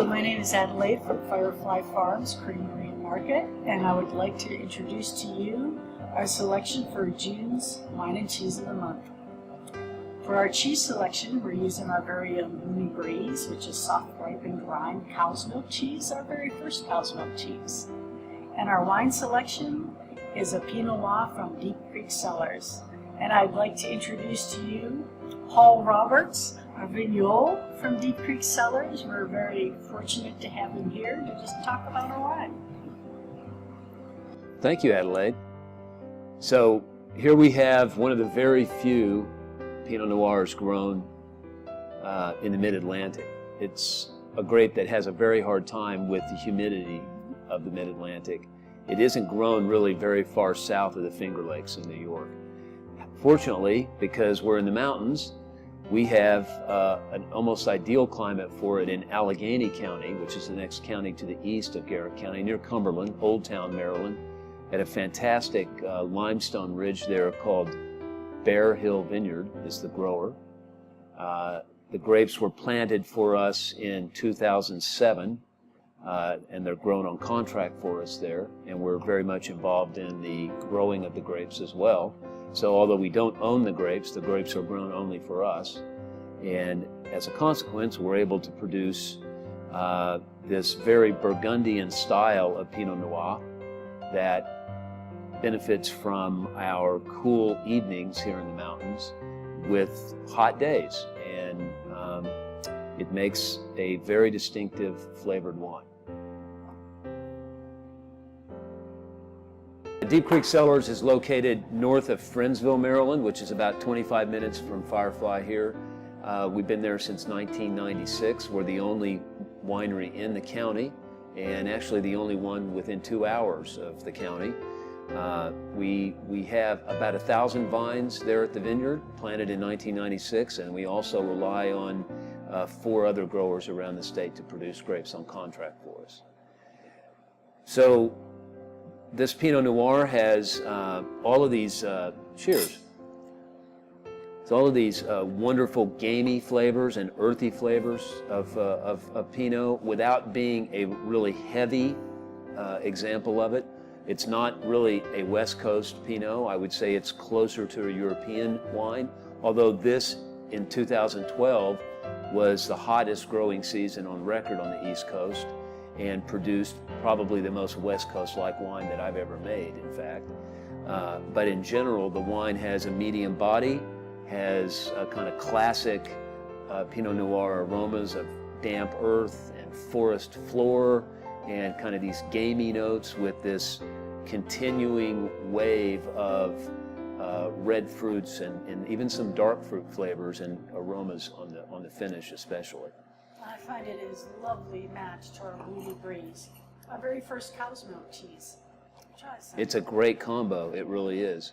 Hello, my name is Adelaide from FireFly Farms, Creamery and Market, and I would like to introduce to you our selection for June's Wine and Cheese of the Month. For our cheese selection, we're using our very own Bloomy Breeze, which is soft ripened rind cow's milk cheese, our very first cow's milk cheese. And our wine selection is a Pinot Noir from Deep Creek Cellars. And I'd like to introduce to you Paul Roberts, our vigneron from Deep Creek Cellars. We're very fortunate to have him here to just talk about our wine. Thank you, Adelaide. So here we have one of the very few Pinot Noirs grown in the Mid-Atlantic. It's a grape that has a very hard time with the humidity of the Mid-Atlantic. It isn't grown really very far south of the Finger Lakes in New York. Fortunately, because we're in the mountains, we have an almost ideal climate for it in Allegheny County, which is the next county to the east of Garrett County, near Cumberland, Old Town, Maryland, at a fantastic limestone ridge there called Bear Hill Vineyard is the grower. The grapes were planted for us in 2007, and they're grown on contract for us there, and we're very much involved in the growing of the grapes as well. So although we don't own the grapes are grown only for us, and as a consequence we're able to produce this very Burgundian style of Pinot Noir that benefits from our cool evenings here in the mountains with hot days, and it makes a very distinctive flavored wine. Deep Creek Cellars is located north of Friendsville, Maryland, which is about 25 minutes from FireFly here. We've been there since 1996. We're the only winery in the county, and actually the only one within 2 hours of the county. We have about 1,000 vines there at the vineyard, planted in 1996, and we also rely on 4 other growers around the state to produce grapes on contract for us. So this Pinot Noir has all of these, cheers. It's all of these wonderful gamey flavors and earthy flavors of Pinot without being a really heavy example of it. It's not really a West Coast Pinot. I would say it's closer to a European wine, although this in 2012 was the hottest growing season on record on the East Coast and produced probably the most West Coast-like wine that I've ever made, in fact. But in general, the wine has a medium body, has a kind of classic Pinot Noir aromas of damp earth and forest floor, and kind of these gamey notes with this continuing wave of red fruits and even some dark fruit flavors and aromas on the finish especially. I find it is a lovely match to our Bloomy Breeze, our very first cow's milk cheese. It's a great combo, it really is.